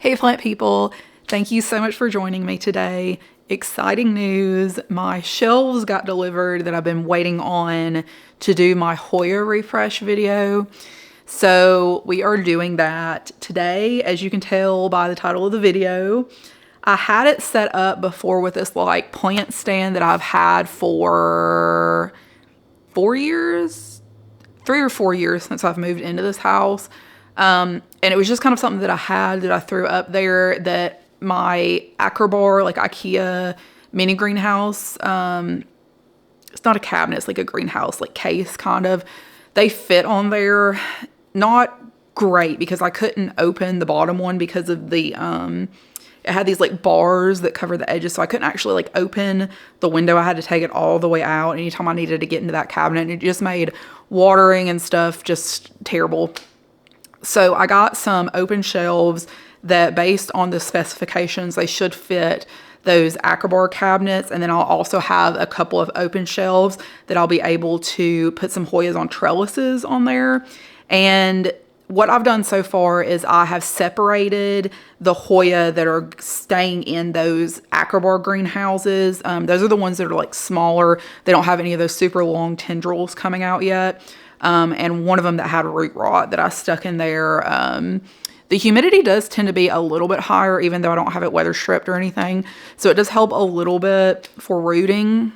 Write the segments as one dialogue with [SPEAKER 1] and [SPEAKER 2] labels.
[SPEAKER 1] Hey plant people, thank you so much for joining me today. Exciting news, my shelves got delivered that I've been waiting on to do my Hoya refresh video. So we are doing that today, as you can tell by the title of the video. I had it set up before with this like plant stand that I've had for 4 years, 3 or 4 years since I've moved into this house. And it was just kind of something that I had that I threw up there that my Acrobar, like IKEA mini greenhouse, it's not a cabinet, it's like a greenhouse, like case kind of. They fit on there. Not great because I couldn't open the bottom one because of the, it had these like bars that cover the edges. So I couldn't actually like open the window. I had to take it all the way out anytime I needed to get into that cabinet. And it just made watering and stuff just terrible. So I got some open shelves that, based on the specifications, they should fit those Acrobar cabinets. And then I'll also have a couple of open shelves that I'll be able to put some Hoyas on trellises on there. And what I've done so far is I have separated the Hoya that are staying in those Acrobar greenhouses. Those are the ones that are like smaller. They don't have any of those super long tendrils coming out yet. And one of them that had root rot that I stuck in there. The humidity does tend to be a little bit higher, even though I don't have it weather stripped or anything. So it does help a little bit for rooting.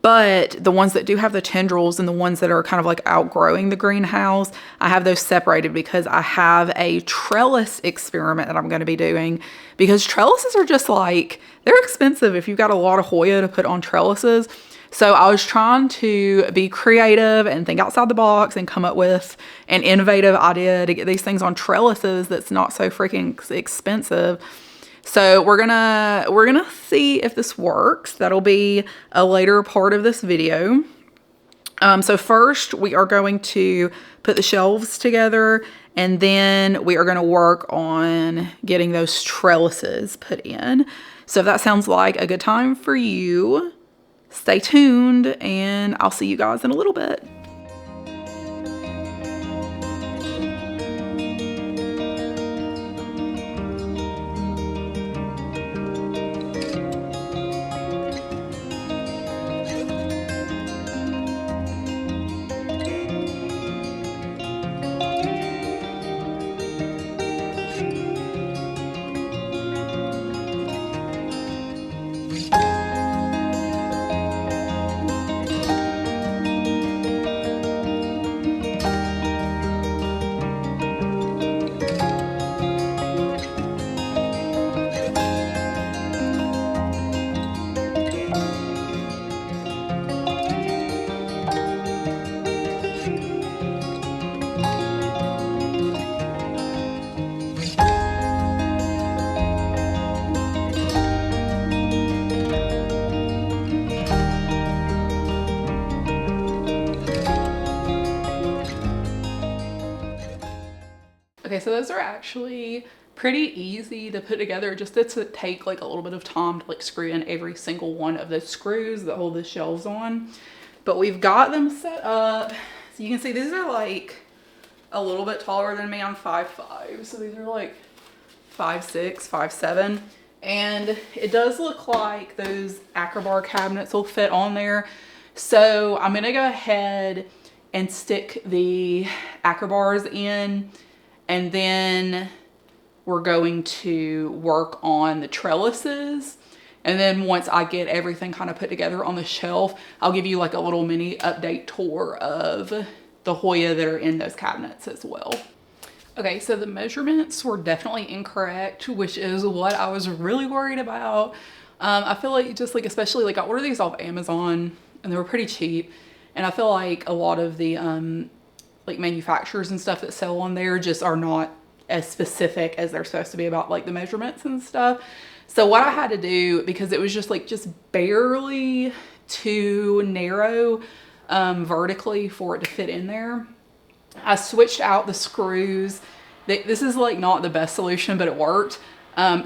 [SPEAKER 1] But the ones that do have the tendrils and the ones that are kind of like outgrowing the greenhouse, I have those separated because I have a trellis experiment that I'm going to be doing. Because trellises are just like, they're expensive if you've got a lot of Hoya to put on trellises. So I was trying to be creative and think outside the box and come up with an innovative idea to get these things on trellises that's not so freaking expensive. So we're gonna see if this works. That'll be a later part of this video. So first we are going to put the shelves together, and then we are going to work on getting those trellises put in. So if that sounds like a good time for you, stay tuned and I'll see you guys in a little bit. Okay, so those are actually pretty easy to put together. Just to take like a little bit of time to like screw in every single one of those screws that hold the shelves on. But we've got them set up. So you can see these are like a little bit taller than me. I'm 5'5". So these are like 5'6", 5'7". And it does look like those Acrobar cabinets will fit on there. So I'm gonna go ahead and stick the Acrobars in, and then we're going to work on the trellises. And then once I get everything kind of put together on the shelf, I'll give you like a little mini update tour of the Hoya that are in those cabinets as well. Okay, so the measurements were definitely incorrect, which is what I was really worried about. I feel like just like, especially like I ordered these off Amazon and they were pretty cheap. And I feel like a lot of the like manufacturers and stuff that sell on there just are not as specific as they're supposed to be about like the measurements and stuff. So what I had to do, because it was just like just barely too narrow vertically for it to fit in there, I switched out the screws. This is like not the best solution, but it worked.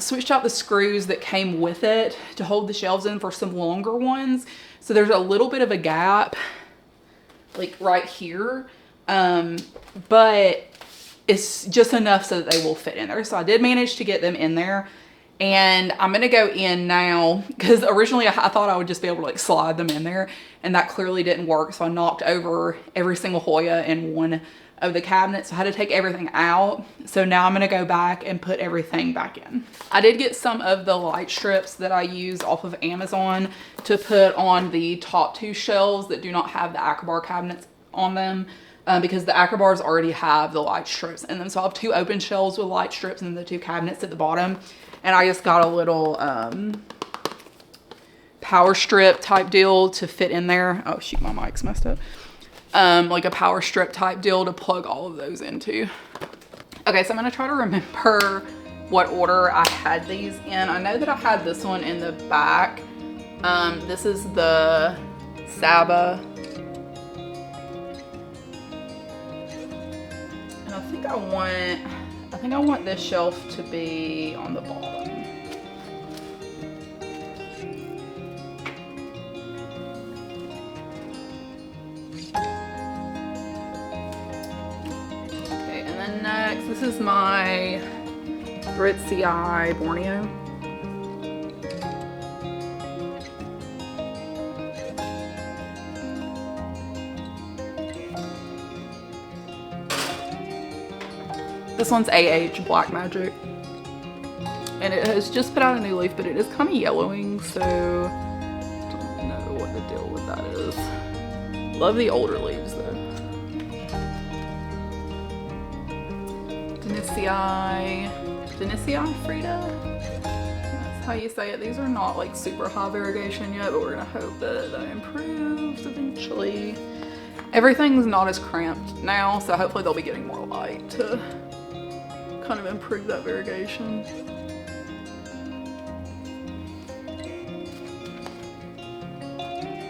[SPEAKER 1] Switched out the screws that came with it to hold the shelves in for some longer ones. So there's a little bit of a gap like right here. But it's just enough so that they will fit in there. So I did manage to get them in there. And I'm gonna go in now, because originally I thought I would just be able to like slide them in there, and that clearly didn't work. So I knocked over every single Hoya in one of the cabinets. So I had to take everything out. So now I'm gonna go back and put everything back in. I did get some of the light strips that I used off of Amazon to put on the top two shelves that do not have the Acrobar cabinets on them. Because the Acrobars already have the light strips in them. So I have two open shelves with light strips and the two cabinets at the bottom. And I just got a little power strip type deal to fit in there. Oh shoot, my mic's messed up. Like a power strip type deal to plug all of those into. Okay, so I'm gonna try to remember what order I had these in. I know that I had this one in the back. This is the Saba. And I think I want this shelf to be on the bottom. Okay, and then next, this is my Ritzy Eye Borneo. This one's AH Black Magic, and it has just put out a new leaf, but it is kind of yellowing, so don't know what the deal with that is. Love the older leaves though. Denisii Frida? That's how you say it. These are not like super high variegation yet, but we're gonna hope that that improves eventually. Everything's not as cramped now, so hopefully they'll be getting more light to kind of improve that variegation.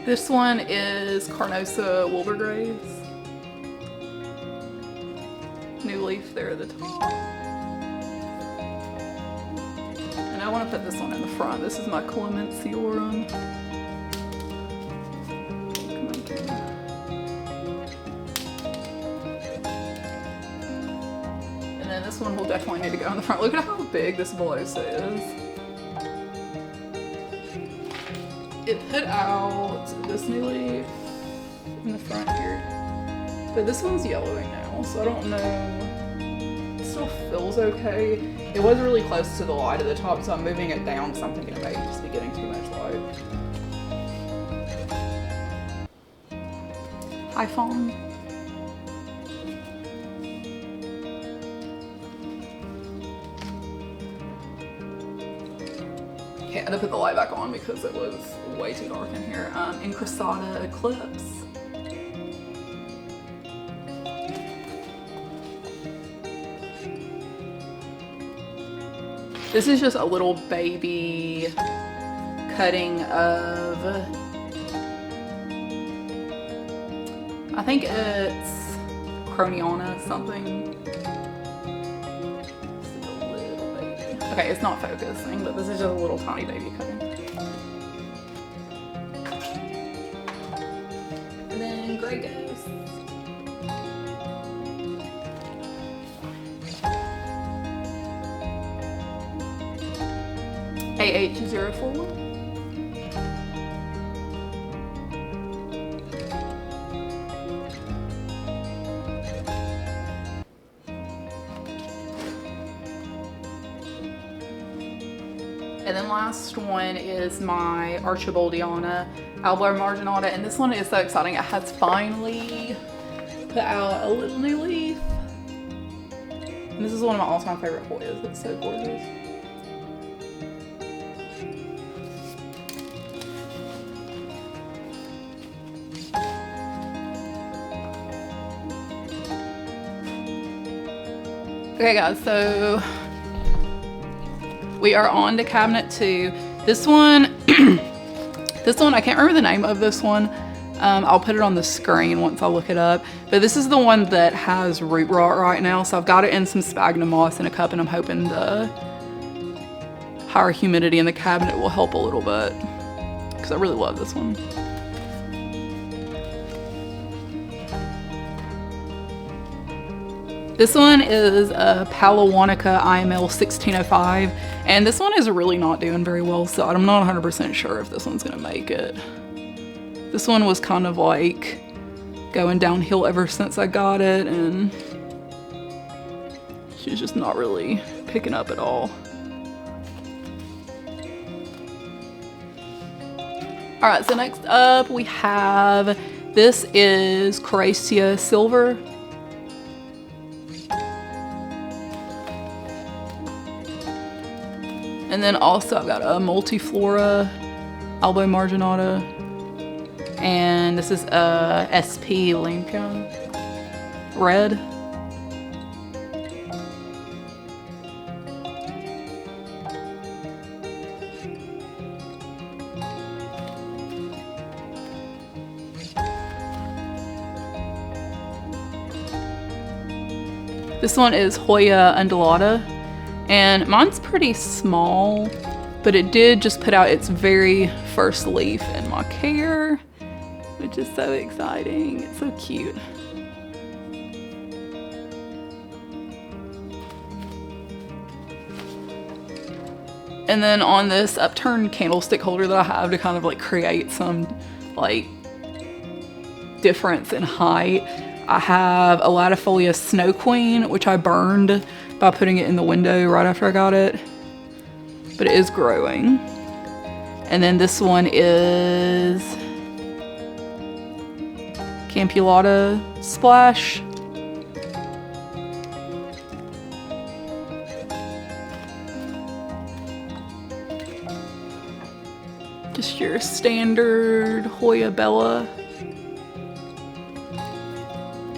[SPEAKER 1] This one is Carnosa Wildergraves. New leaf there at the top. And I want to put this one in the front. This is my Clemenciorum. This one will definitely need to go in the front. Look at how big this Velosa is. It put out this new leaf in the front here, but this one's yellowing now, so I don't know. It still feels okay. It was really close to the light at the top, so I'm moving it down because I'm thinking it may just be getting too much light. Hi, Fawn. Okay, I had to put the light back on because it was way too dark in here. Encrustada Eclipse. This is just a little baby cutting of, I think it's Croniana something. Okay, it's not focusing, but this is just a little tiny baby cutting. And then Grey Ghost. AH041. And then last one is my Archibaldiana Albar Marginata, and this one is so exciting. It has finally put out a little new leaf. And this is one of my all-time favorite Hoyas. It's so gorgeous. Okay guys, so we are on to cabinet 2. This one, I can't remember the name of this one. I'll put it on the screen once I look it up. But this is the one that has root rot right now. So I've got it in some sphagnum moss in a cup, and I'm hoping the higher humidity in the cabinet will help a little bit, because I really love this one. This one is a Palawanica IML 1605, and this one is really not doing very well, so I'm not 100% sure if this one's gonna make it. This one was kind of like going downhill ever since I got it, and she's just not really picking up at all. All right, so next up we have, this is Cracia Silver. And then also I've got a Multiflora Albo Marginata. And this is a SP Lampion Red. This one is Hoya Undulata, and mine's pretty small, but it did just put out its very first leaf in my care, which is so exciting. It's so cute. And then on this upturned candlestick holder that I have to kind of like create some like difference in height, I have a Latifolia Snow Queen, which I burned by putting it in the window right after I got it, but it is growing. And then this one is Campulata Splash. Just your standard Hoya Bella.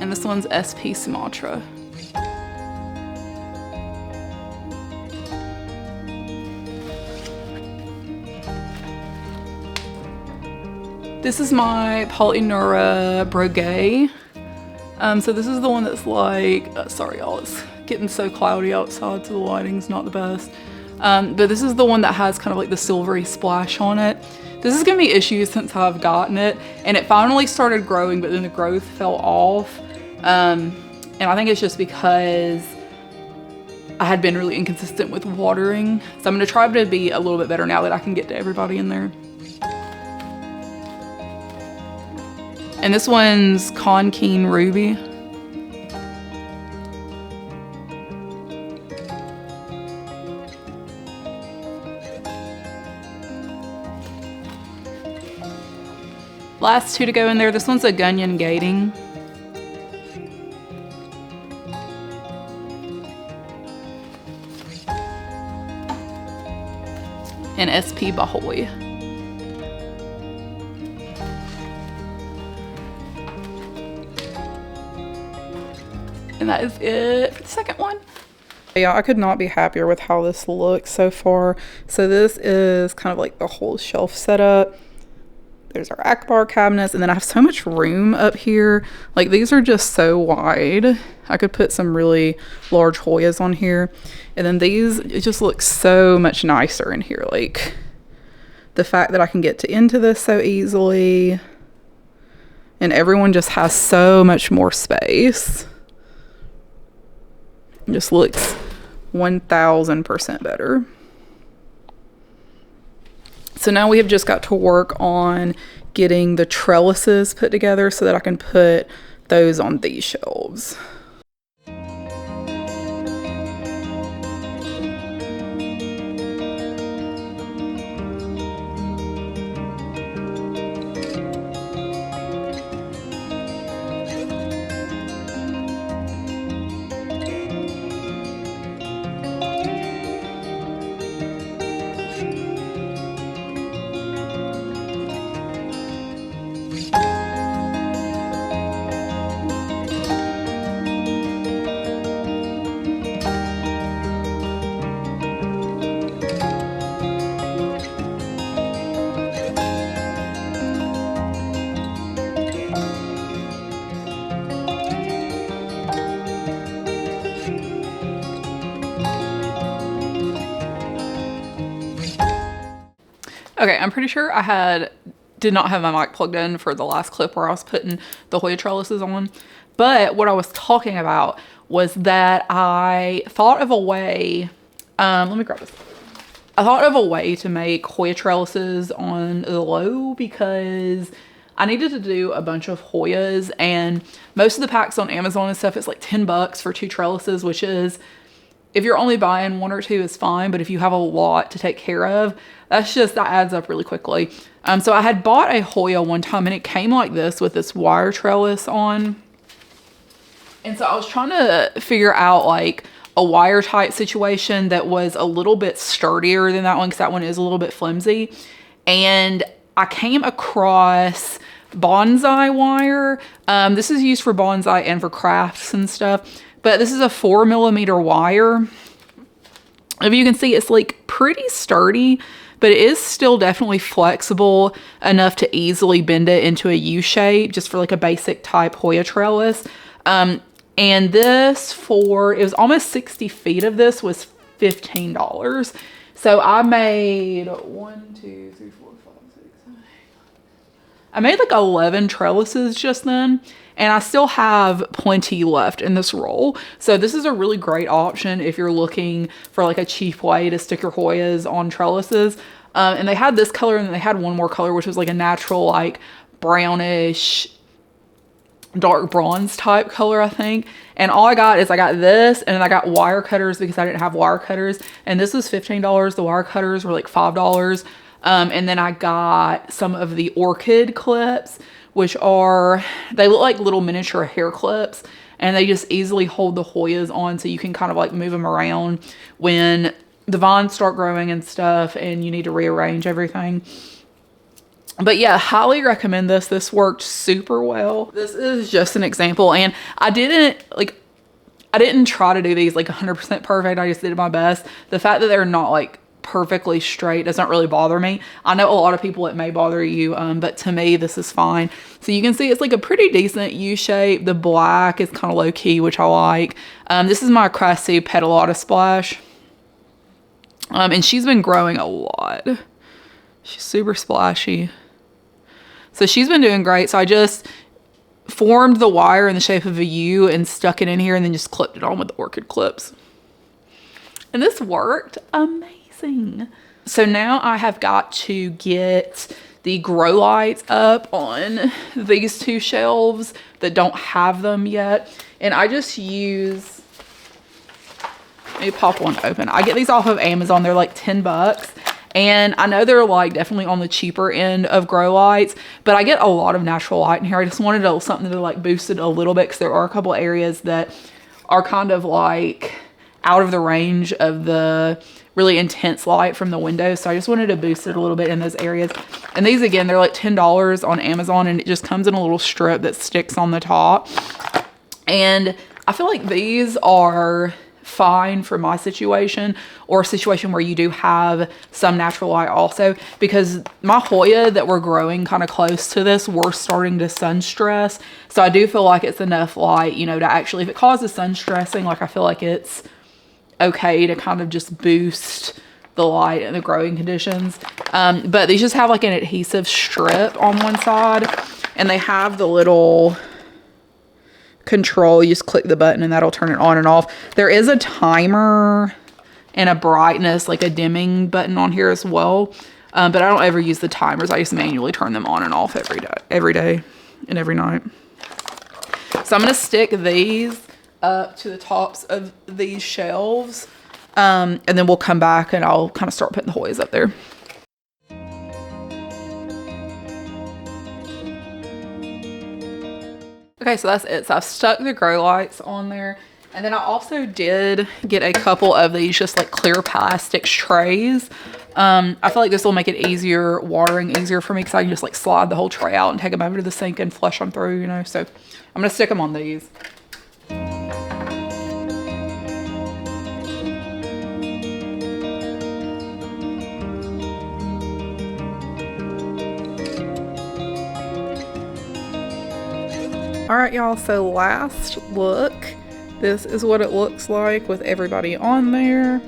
[SPEAKER 1] And this one's SP Sumatra. This is my Polynura Breguet. So this is the one that's like, sorry y'all, it's getting so cloudy outside, so the lighting's not the best. But this is the one that has kind of like the silvery splash on it. This is gonna be issues since I've gotten it, and it finally started growing, but then the growth fell off. And I think it's just because I had been really inconsistent with watering. So I'm gonna try to be a little bit better now that I can get to everybody in there. And this one's Konkeen Ruby. Last two to go in there. This one's a Gunyan Gating. And SP Bahoy. And that is it for the second one. Yeah, I could not be happier with how this looks so far. So this is kind of like the whole shelf setup. There's our Akbar cabinets, and then I have so much room up here. Like, these are just so wide. I could put some really large Hoyas on here. And then these, it just looks so much nicer in here. Like, the fact that I can get into this so easily. And everyone just has so much more space. It just looks 1000% better. So now we have just got to work on getting the trellises put together so that I can put those on these shelves. Okay, I'm pretty sure I did not have my mic plugged in for the last clip where I was putting the Hoya trellises on. But what I was talking about was that I thought of a way, let me grab this. I thought of a way to make Hoya trellises on the low because I needed to do a bunch of Hoyas, and most of the packs on Amazon and stuff, it's like 10 bucks for 2 trellises, which is, if you're only buying 1 or 2 is fine, but if you have a lot to take care of, that adds up really quickly. So I had bought a Hoya one time and it came like this with this wire trellis on. And so I was trying to figure out like a wire type situation that was a little bit sturdier than that one, because that one is a little bit flimsy. And I came across bonsai wire. This is used for bonsai and for crafts and stuff, but this is a 4mm wire. If you can see, it's like pretty sturdy, but it is still definitely flexible enough to easily bend it into a U shape just for like a basic type Hoya trellis. And this it was almost 60 feet of this was $15. So I made 1, 2, 3, 4, 5, 6, 7, 8. I made like 11 trellises just then, and I still have plenty left in this roll. So this is a really great option if you're looking for like a cheap way to stick your Hoyas on trellises. And they had this color, and then they had one more color, which was like a natural like brownish dark bronze type color, I think. And all I got this, and then I got Wirecutters because I didn't have Wirecutters, and this was $15. The Wirecutters were like $5. And then I got some of the Orchid clips, which they look like little miniature hair clips, and they just easily hold the Hoyas on, so you can kind of like move them around when the vines start growing and stuff and you need to rearrange everything. But yeah, highly recommend this. This worked super well. This is just an example, and I didn't try to do these like 100% perfect. I just did my best. The fact that they're not like perfectly straight doesn't really bother me. I know a lot of people it may bother you, but to me this is fine. So you can see it's like a pretty decent U shape. The black is kind of low key, which I like. This is my Cressy Petalata Splash, and she's been growing a lot. She's super splashy. So she's been doing great. So I just formed the wire in the shape of a U and stuck it in here, and then just clipped it on with the Orchid clips. And this worked amazing. So now I have got to get the Growlights up on these 2 shelves that don't have them yet. And I just use, let me pop one open. I get these off of Amazon. They're like 10 bucks. And I know they're like definitely on the cheaper end of grow lights, but I get a lot of natural light in here. I just wanted something to like boost it a little bit, because there are a couple areas that are kind of like out of the range of the really intense light from the windows. So I just wanted to boost it a little bit in those areas. And these, again, they're like $10 on Amazon, and it just comes in a little strip that sticks on the top. And I feel like these are fine for my situation, or a situation where you do have some natural light also, because my Hoya that we're growing kind of close to this, we're starting to sun stress. So I do feel like it's enough light, you know, to actually, if it causes sun stressing, like I feel like it's okay to kind of just boost the light and the growing conditions. But these just have like an adhesive strip on one side, and they have the little control. You just click the button and that'll turn it on and off. There is a timer and a brightness, like a dimming button on here as well. But I don't ever use the timers. I just manually turn them on and off every day and every night. So I'm going to stick these up to the tops of these shelves. And then we'll come back and I'll kind of start putting the Hoyas up there. Okay, so that's it. So I've stuck the grow lights on there. And then I also did get a couple of these just like clear plastic trays. I feel like this will make it easier, watering easier for me, because I can just like slide the whole tray out and take them over to the sink and flush them through, you know. So I'm going to stick them on these. All right, y'all, so last look. This is what it looks like with everybody on there.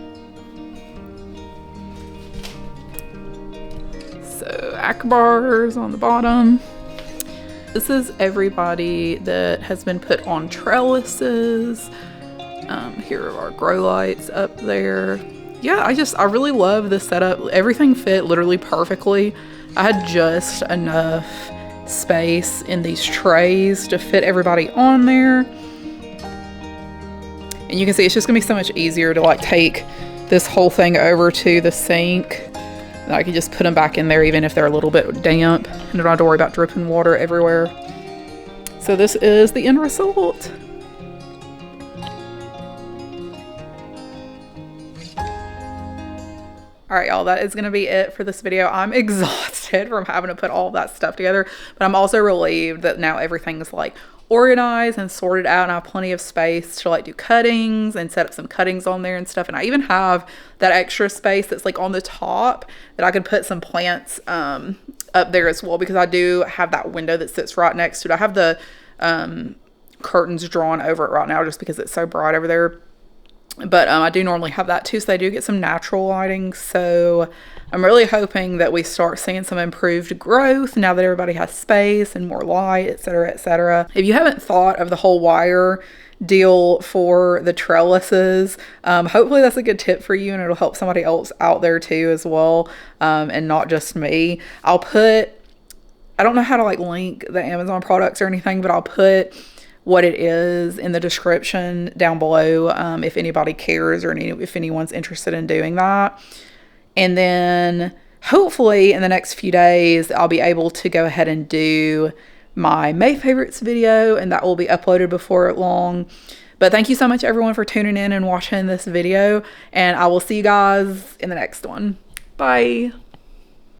[SPEAKER 1] So Akbar's on the bottom. This is everybody that has been put on trellises. Here are our grow lights up there. Yeah, I really love this setup. Everything fit literally perfectly. I had just enough space in these trays to fit everybody on there. And you can see it's just gonna be so much easier to like take this whole thing over to the sink. And I can just put them back in there even if they're a little bit damp and don't have to worry about dripping water everywhere. So this is the end result. All right, y'all, that is gonna be it for this video. I'm exhausted from having to put all of that stuff together, but I'm also relieved that now everything's like organized and sorted out and I have plenty of space to like do cuttings and set up some cuttings on there and stuff. And I even have that extra space that's like on the top that I could put some plants up there as well, because I do have that window that sits right next to it. I have the curtains drawn over it right now just because it's so bright over there. But I do normally have that too, so they do get some natural lighting. So I'm really hoping that we start seeing some improved growth now that everybody has space and more light, etc., etc. If you haven't thought of the whole wire deal for the trellises, hopefully that's a good tip for you and it'll help somebody else out there too as well, and not just me. I don't know how to like link the Amazon products or anything, but I'll put what it is in the description down below, if anybody cares or if anyone's interested in doing that. And then hopefully in the next few days I'll be able to go ahead and do my May favorites video, and that will be uploaded before long. But thank you so much everyone for tuning in and watching this video, and I will see you guys in the next one. Bye.